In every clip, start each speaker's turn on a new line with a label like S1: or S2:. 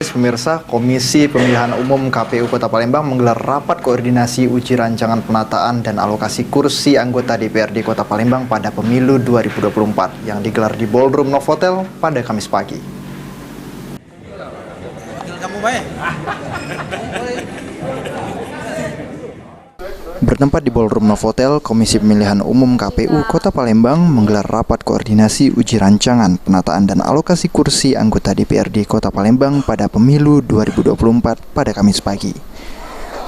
S1: Kamis pemirsa, Komisi Pemilihan Umum KPU Kota Palembang menggelar rapat koordinasi uji rancangan penataan dan alokasi kursi anggota DPRD Kota Palembang pada pemilu 2024 yang digelar di Ballroom Novotel pada Kamis pagi. Bertempat di Ballroom Novotel, Komisi Pemilihan Umum KPU Kota Palembang menggelar rapat koordinasi uji rancangan penataan dan alokasi kursi anggota DPRD Kota Palembang pada pemilu 2024 pada Kamis pagi.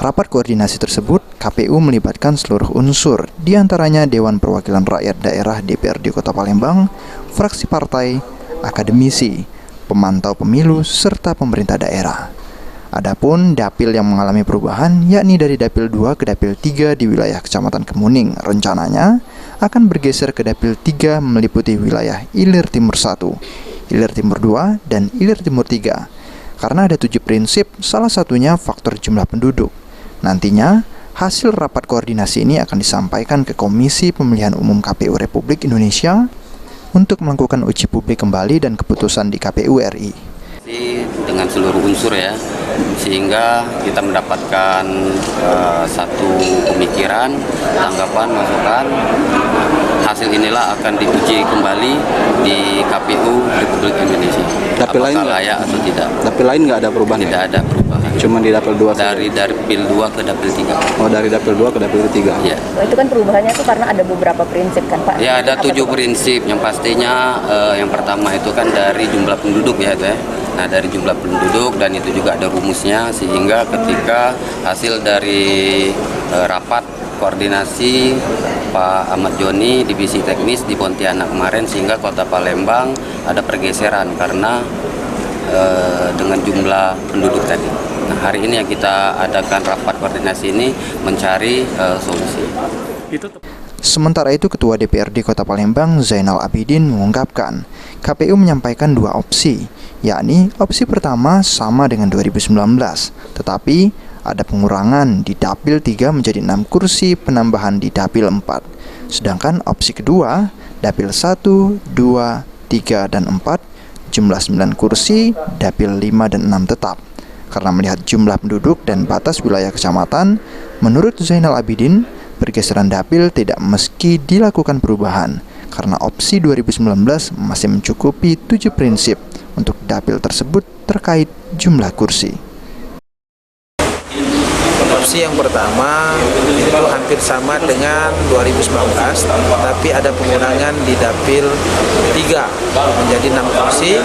S1: Rapat koordinasi tersebut, KPU melibatkan seluruh unsur, diantaranya Dewan Perwakilan Rakyat Daerah DPRD Kota Palembang, fraksi partai, akademisi, pemantau pemilu, serta pemerintah daerah. Adapun dapil yang mengalami perubahan, yakni dari Dapil 2 ke Dapil 3 di wilayah Kecamatan Kemuning, rencananya akan bergeser ke Dapil 3 meliputi wilayah Ilir Timur 1, Ilir Timur 2, dan Ilir Timur 3. Karena ada 7 prinsip, salah satunya faktor jumlah penduduk. Nantinya, hasil rapat koordinasi ini akan disampaikan ke Komisi Pemilihan Umum KPU Republik Indonesia untuk melakukan uji publik kembali dan keputusan di KPU RI.
S2: Dengan seluruh unsur ya, sehingga kita mendapatkan satu pemikiran, tanggapan, masukan. Hasil inilah akan diuji kembali di KPU Republik Indonesia.
S3: Dapil lain
S2: layak atau tidak?
S3: Dapil lain nggak ada perubahan?
S2: Tidak ada perubahan.
S3: Cuma di Dapil 2?
S2: Dari Dapil 2 ke Dapil 3.
S3: Oh, dari Dapil 2 ke Dapil 3?
S2: Iya.
S4: Itu kan perubahannya tuh karena ada beberapa prinsip kan Pak?
S2: Ya, ada 7 prinsip. Yang pastinya yang pertama itu kan dari jumlah penduduk ya itu ya. Nah, dari jumlah penduduk, dan itu juga ada rumusnya, sehingga ketika hasil dari rapat koordinasi Pak Ahmad Joni Divisi Teknis di Pontianak kemarin, sehingga Kota Palembang ada pergeseran karena dengan jumlah penduduk tadi. Nah, hari ini yang kita adakan rapat koordinasi ini mencari solusi.
S1: Sementara itu, Ketua DPRD Kota Palembang Zainal Abidin mengungkapkan, KPU menyampaikan 2 opsi, yakni opsi pertama sama dengan 2019, tetapi ada pengurangan di Dapil 3 menjadi 6 kursi, penambahan di Dapil 4. Sedangkan opsi kedua, Dapil 1, 2, 3, dan 4, jumlah 9 kursi, Dapil 5 dan 6 tetap. Karena melihat jumlah penduduk dan batas wilayah kecamatan, menurut Zainal Abidin, pergeseran dapil tidak meski dilakukan perubahan, karena opsi 2019 masih mencukupi 7 prinsip untuk dapil tersebut terkait jumlah kursi.
S5: Opsi yang pertama itu hampir sama dengan 2019, tapi ada pengurangan di Dapil 3 menjadi 6 kursi,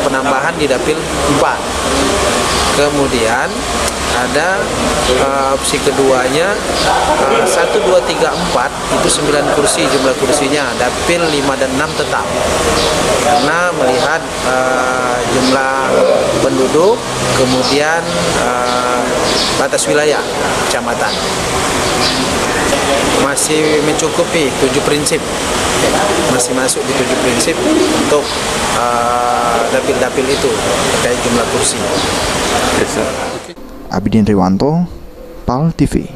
S5: penambahan di Dapil 4. Kemudian ada opsi keduanya 1, 2, 3, 4 itu 9 kursi jumlah kursinya, Dapil 5 dan 6 tetap. Karena melihat jumlah penduduk, kemudian batas wilayah kecamatan masih mencukupi 7 prinsip, masih masuk di 7 prinsip untuk dapil-dapil itu terkait jumlah kursi.
S1: Abidin Riwanto, PAL TV.